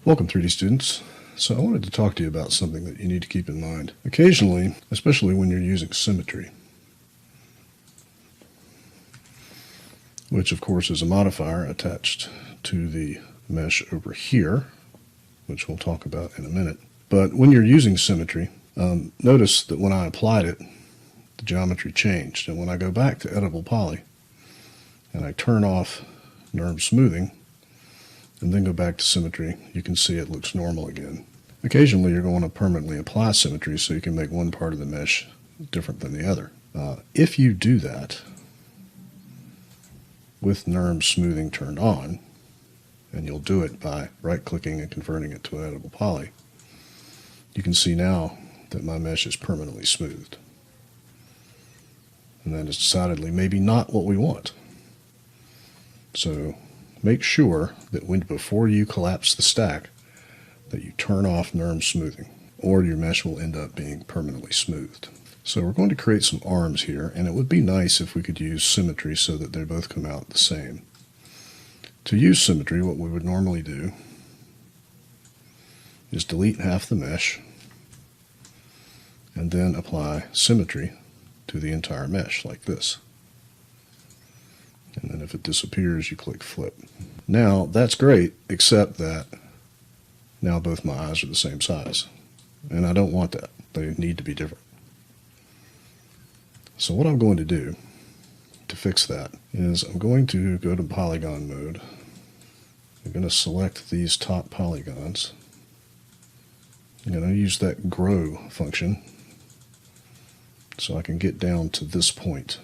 Welcome 3D students. So I wanted to talk to you about something that you need to keep in mind. Occasionally, especially when you're using symmetry, which of course is a modifier attached to the mesh over here, which we'll talk about in a minute. But when you're using symmetry, notice that when I applied it, the geometry changed. And when I go back to editable poly and I turn off NURB smoothing and then go back to symmetry, you can see it looks normal again. Occasionally you're going to permanently apply symmetry so you can make one part of the mesh different than the other. If you do that with NURB smoothing turned on, and you'll do it by right-clicking and converting it to an editable poly, you can see now that my mesh is permanently smoothed. And that is decidedly maybe not what we want. So make sure that before you collapse the stack that you turn off NURB smoothing, or your mesh will end up being permanently smoothed. So we're going to create some arms here, and it would be nice if we could use symmetry so that they both come out the same. To use symmetry, what we would normally do is delete half the mesh and then apply symmetry to the entire mesh like this. And then if it disappears, you click flip. Now that's great, except that now both my eyes are the same size. And I don't want that. They need to be different. So what I'm going to do to fix that is I'm going to go to polygon mode. I'm going to select these top polygons. I'm going to use that grow function so I can get down to this point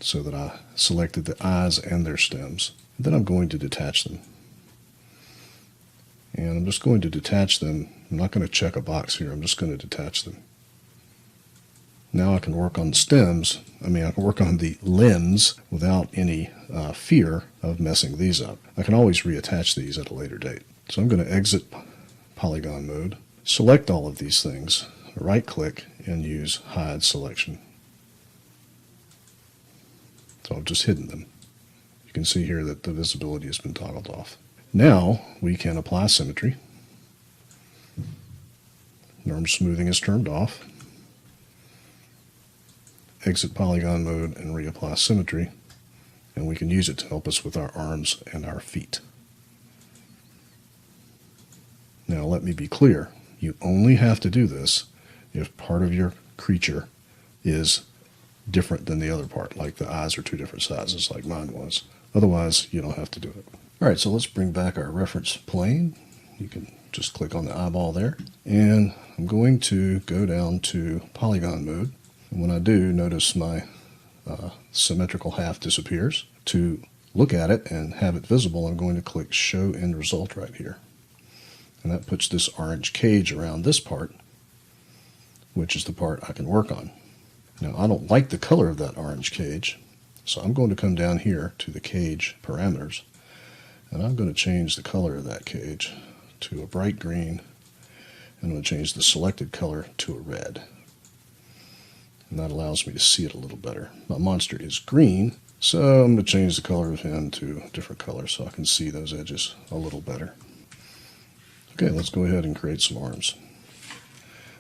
so that I selected the eyes and their stems. And then I'm going to detach them. And I'm just going to detach them. I'm not going to check a box here. I'm just going to detach them. Now I can work on the stems. I can work on the limbs without any fear of messing these up. I can always reattach these at a later date. So I'm going to exit polygon mode, select all of these things, right click, and use hide selection. So I've just hidden them. You can see here that the visibility has been toggled off. Now we can apply symmetry. NURB smoothing is turned off. Exit polygon mode and reapply symmetry, and we can use it to help us with our arms and our feet. Now let me be clear, you only have to do this if part of your creature is different than the other part, like the eyes are two different sizes like mine was. Otherwise you don't have to do it. Alright, so let's bring back our reference plane. You can just click on the eyeball there, and I'm going to go down to polygon mode. And when I do, notice my symmetrical half disappears. To look at it and have it visible, I'm going to click Show End Result right here. And that puts this orange cage around this part, which is the part I can work on. Now, I don't like the color of that orange cage, so I'm going to come down here to the cage parameters, and I'm going to change the color of that cage to a bright green, and I'm going to change the selected color to a red. And that allows me to see it a little better. My monster is green, so I'm going to change the color of him to a different color so I can see those edges a little better. Okay, let's go ahead and create some arms.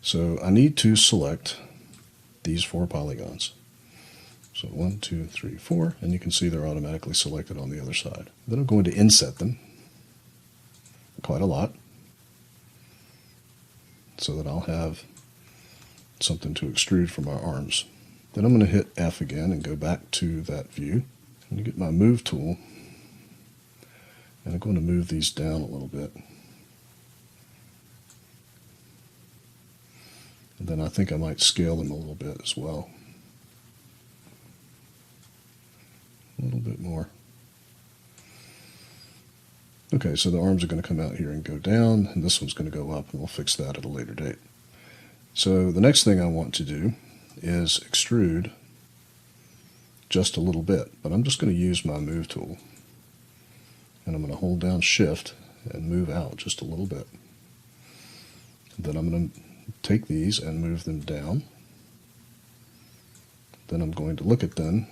So I need to select these 4 polygons. So 1, 2, 3, 4, and you can see they're automatically selected on the other side. Then I'm going to inset them quite a lot so that I'll have something to extrude from our arms. Then I'm going to hit F again and go back to that view. And get my move tool, and I'm going to move these down a little bit. And then I think I might scale them a little bit as well. A little bit more. Okay, so the arms are going to come out here and go down, and this one's going to go up, and we'll fix that at a later date. So the next thing I want to do is extrude just a little bit, but I'm just going to use my move tool, and I'm going to hold down shift and move out just a little bit. Then I'm going to take these and move them down. Then I'm going to look at them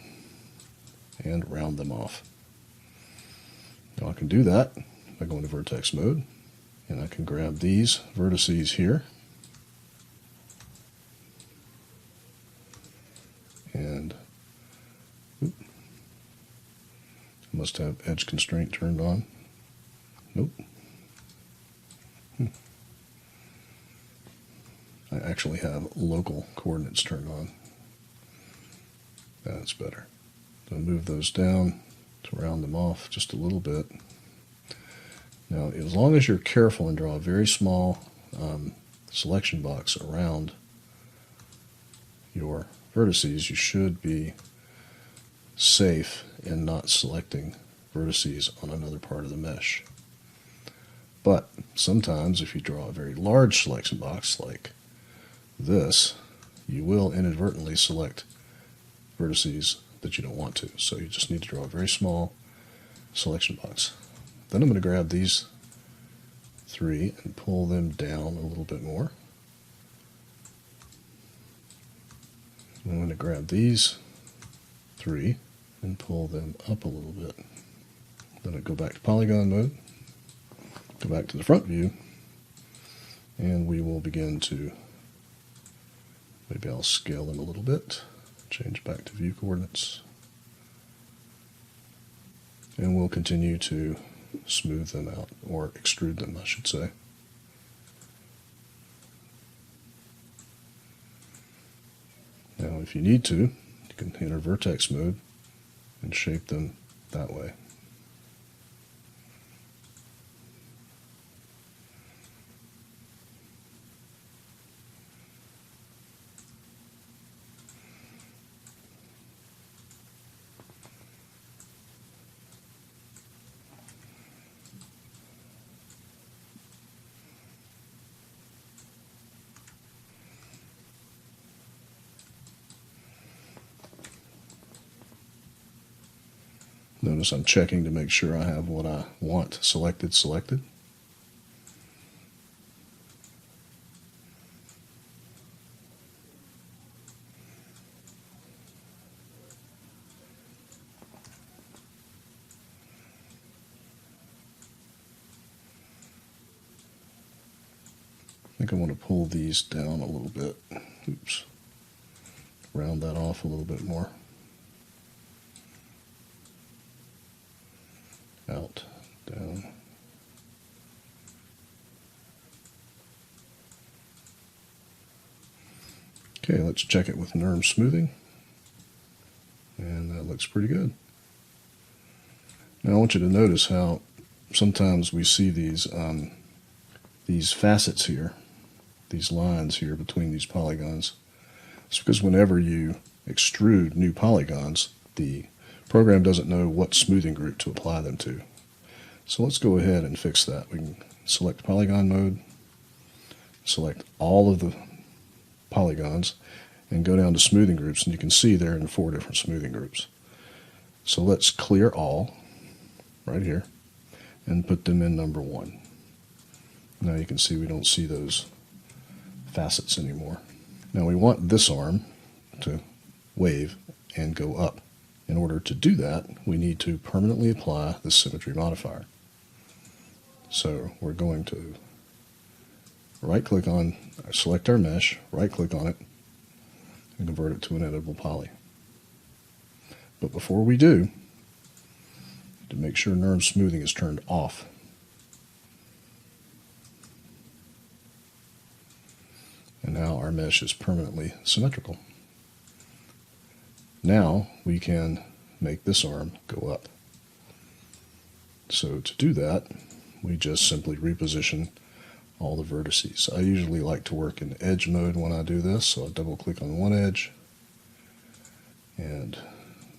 and round them off. Now I can do that by going to vertex mode, and I can grab these vertices here and I must have edge constraint turned on. Nope. I actually have local coordinates turned on. That's better. So move those down to round them off just a little bit. Now, as long as you're careful and draw a very small selection box around your vertices, you should be safe in not selecting vertices on another part of the mesh. But sometimes if you draw a very large selection box like this, you will inadvertently select vertices that you don't want to. So you just need to draw a very small selection box. Then I'm going to grab these three and pull them down a little bit more. I'm going to grab these three and pull them up a little bit. Then I go back to polygon mode, go back to the front view, and we will begin to, maybe I'll scale them a little bit, change back to view coordinates, and we'll continue to smooth them out, or extrude them, I should say. Now, if you need to, you can enter vertex mode and shape them that way. Notice I'm checking to make sure I have what I want selected. I think I want to pull these down a little bit. Oops. Round that off a little bit more. Out, down. Okay, let's check it with NURM smoothing. And that looks pretty good. Now I want you to notice how sometimes we see these facets here, these lines here between these polygons. It's because whenever you extrude new polygons, the program doesn't know what smoothing group to apply them to. So let's go ahead and fix that. We can select polygon mode, select all of the polygons, and go down to smoothing groups, and you can see they're in 4 different smoothing groups. So let's clear all right here and put them in number 1. Now you can see we don't see those facets anymore. Now we want this arm to wave and go up. In order to do that, we need to permanently apply the symmetry modifier. So we're going to select our mesh, right-click on it, and convert it to an editable poly. But before we do, to make sure NURM smoothing is turned off. And now our mesh is permanently symmetrical. Now we can make this arm go up. So to do that, we just simply reposition all the vertices. I usually like to work in edge mode when I do this, so I double click on one edge and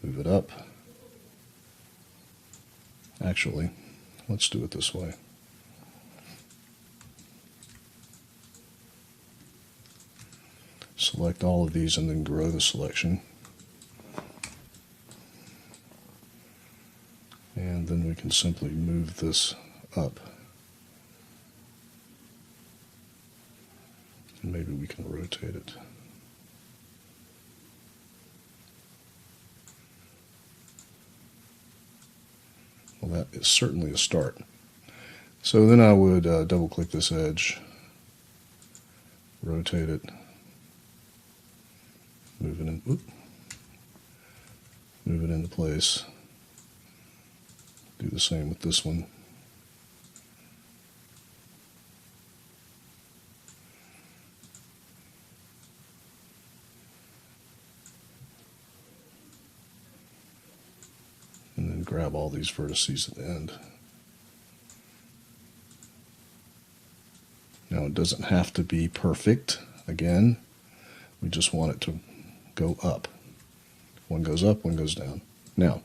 move it up. Actually, let's do it this way. Select all of these and then grow the selection. And then we can simply move this up. And maybe we can rotate it. Well, that is certainly a start. So then I would double click this edge, rotate it, move it in, move it into place. Do the same with this one. And then grab all these vertices at the end. Now it doesn't have to be perfect. Again, we just want it to go up. One goes up, one goes down. Now,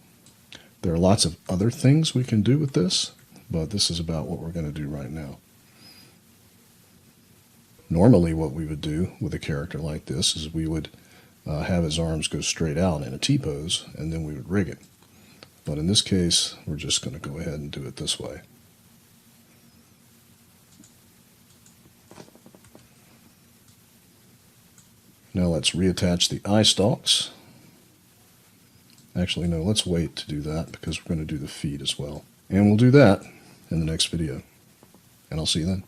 there are lots of other things we can do with this, but this is about what we're going to do right now. Normally what we would do with a character like this is we would have his arms go straight out in a T-pose, and then we would rig it. But in this case, we're just going to go ahead and do it this way. Now let's reattach the eye stalks. Actually, no, let's wait to do that because we're going to do the feet as well. And we'll do that in the next video. And I'll see you then.